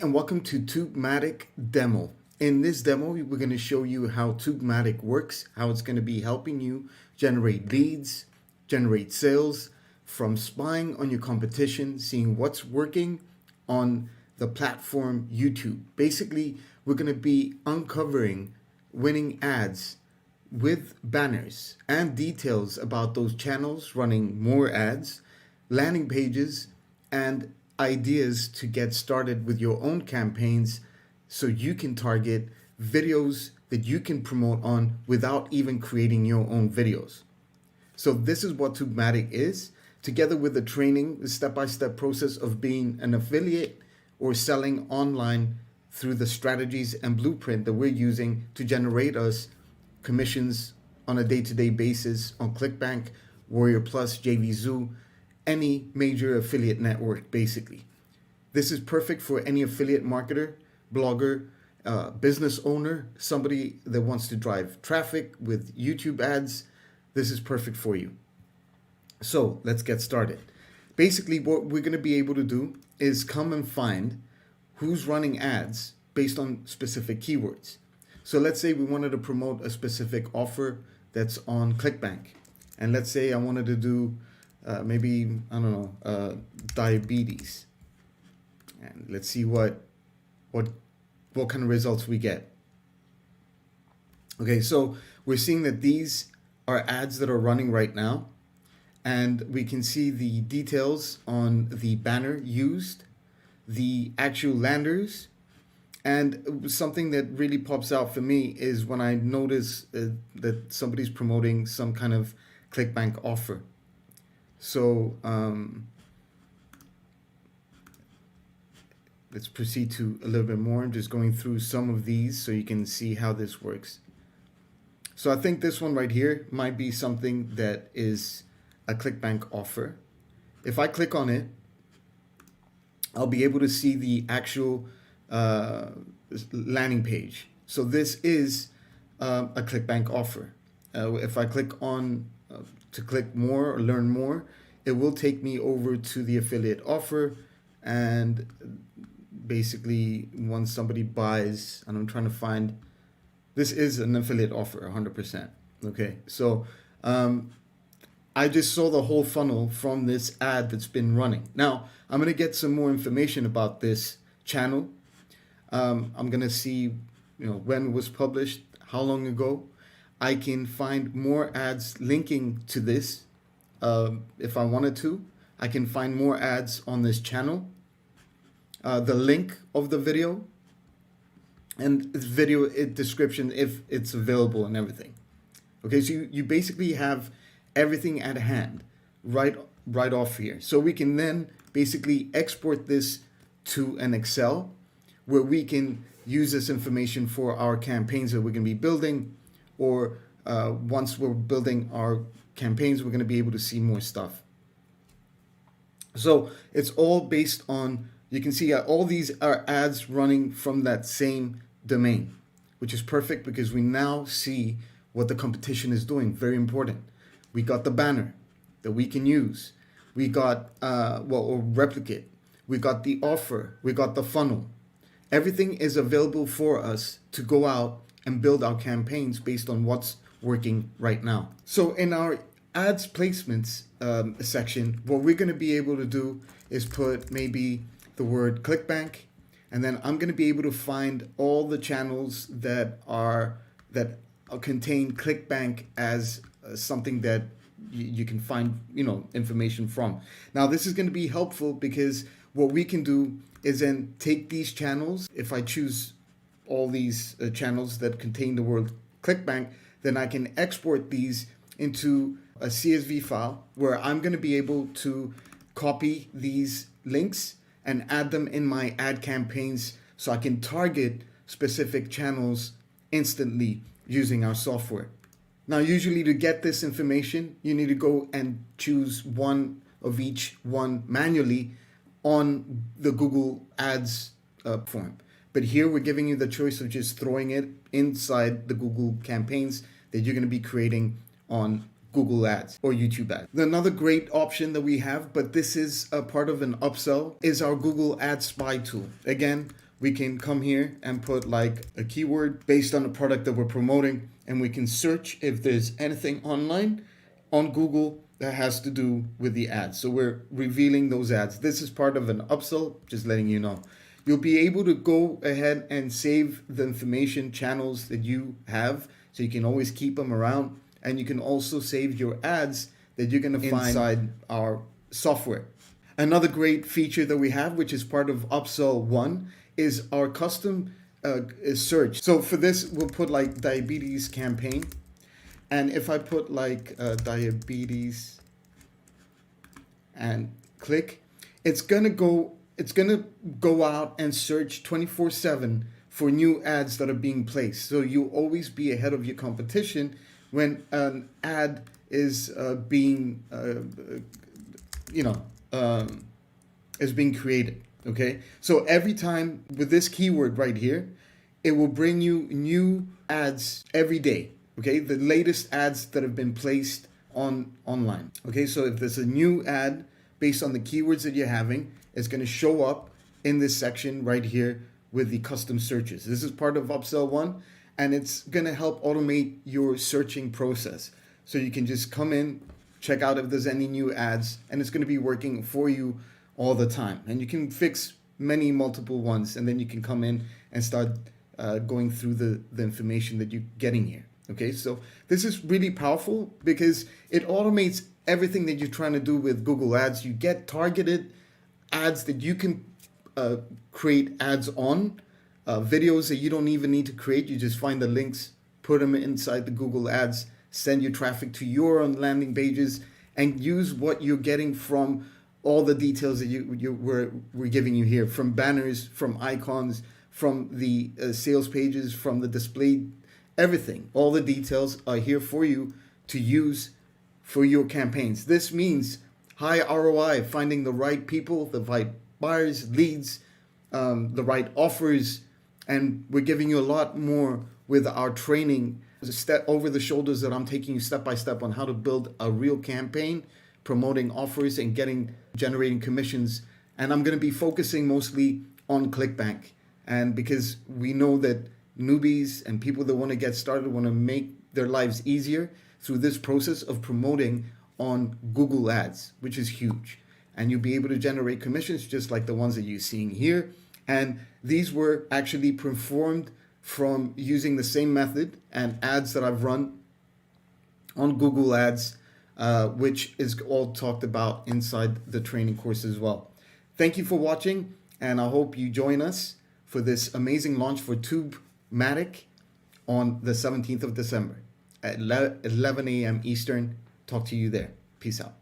and welcome to TubeMatic Demo. In this demo, we're going to show you how TubeMatic works, how it's going to be helping you generate leads, generate sales from spying on your competition, seeing what's working on the platform YouTube. Basically, we're going to be uncovering winning ads with banners and details about those channels, running more ads, landing pages, and ideas to get started with your own campaigns so you can target videos that you can promote on without even creating your own videos. So this is what TubeMatic is, together with the training, the step-by-step process of being an affiliate or selling online through the strategies and blueprint that we're using to generate us commissions on a day-to-day basis on ClickBank, Warrior Plus, JVZoo, any major affiliate network, basically. This is perfect for any affiliate marketer, blogger, business owner, somebody that wants to drive traffic with YouTube ads. This is perfect for you. So let's get started. Basically, what we're going to be able to do is come and find who's running ads based on specific keywords. So let's say we wanted to promote a specific offer that's on ClickBank. And let's say I wanted to do maybe, I don't know, diabetes. And let's see what kind of results we get. Okay, so we're seeing that these are ads that are running right now. And we can see the details on the banner used, the actual landers. And something that really pops out for me is when I notice that somebody's promoting some kind of ClickBank offer. So let's proceed to a little bit more. I'm just going through some of these so you can see how this works. So I think this one right here might be something that is a ClickBank offer. If I click on it, I'll be able to see the actual landing page. So this is a ClickBank offer. If I click on to click more or learn more, it will take me over to the affiliate offer. And basically, once somebody buys, and I'm trying to find, this is an affiliate offer, 100%. Okay, so I just saw the whole funnel from this ad that's been running. Now, I'm going to get some more information about this channel. I'm going to see, when it was published, how long ago. I can find more ads linking to this if I wanted to. I can find more ads on this channel. The link of the video and its video description if it's available and everything. Okay, so you basically have everything at hand right off here. So we can then basically export this to an Excel where we can use this information for our campaigns that we're going to be building, or once we're building our campaigns, we're going to be able to see more stuff. So it's all based on, you can see all these are ads running from that same domain, which is perfect because we now see what the competition is doing. Very important. We got the banner that we can use. We got, or replicate. We got the offer. We got the funnel. Everything is available for us to go out and build our campaigns based on what's working right now. So in our ads placements section, what we're going to be able to do is put maybe the word ClickBank, and then I'm going to be able to find all the channels that contain ClickBank as something that you can find information from. Now this is going to be helpful because what we can do is then take these channels. If I choose all these channels that contain the word ClickBank, then I can export these into a CSV file where I'm going to be able to copy these links and add them in my ad campaigns so I can target specific channels instantly using our software. Now, usually to get this information, you need to go and choose one of each one manually on the Google Ads form. But here we're giving you the choice of just throwing it inside the Google campaigns that you're going to be creating on Google Ads or YouTube Ads. Another great option that we have, but this is a part of an upsell, is our Google Ad Spy tool. Again, we can come here and put like a keyword based on the product that we're promoting, and we can search if there's anything online on Google that has to do with the ads. So we're revealing those ads. This is part of an upsell, just letting you know. You'll be able to go ahead and save the information channels that you have, so you can always keep them around, and you can also save your ads that you're going to find inside our software. Another great feature that we have, which is part of upsell 1, is our custom search. So for this, we'll put like diabetes campaign. And if I put like diabetes and click, it's gonna go out and search 24/7 for new ads that are being placed. So you'll always be ahead of your competition when an ad is being created. Okay, so every time with this keyword right here, it will bring you new ads every day. Okay, the latest ads that have been placed online. Okay, so if there's a new ad based on the keywords that you're having, it's going to show up in this section right here with the custom searches. This is part of upsell 1, and it's going to help automate your searching process. So you can just come in, check out if there's any new ads, and it's going to be working for you all the time. And you can fix multiple ones, and then you can come in and start going through the information that you're getting here. Okay, so this is really powerful because it automates everything that you're trying to do with Google Ads. You get targeted ads that you can create ads on, videos that you don't even need to create. You just find the links, put them inside the Google Ads, send your traffic to your own landing pages, and use what you're getting from all the details that we're giving you here, from banners, from icons, from the sales pages, from the display. Everything, all the details are here for you to use for your campaigns. This means high ROI, finding the right people, the right buyers, leads, the right offers, and we're giving you a lot more with our training, step over the shoulders that I'm taking you step by step on how to build a real campaign, promoting offers and generating commissions. And I'm going to be focusing mostly on ClickBank, and because we know that newbies and people that want to get started want to make their lives easier through this process of promoting on Google Ads, which is huge. And you'll be able to generate commissions just like the ones that you're seeing here. And these were actually performed from using the same method and ads that I've run on Google Ads, which is all talked about inside the training course as well. Thank you for watching, and I hope you join us for this amazing launch for TubeMatic on the 17th of December at 11 a.m. Eastern. Talk to you there. Peace out.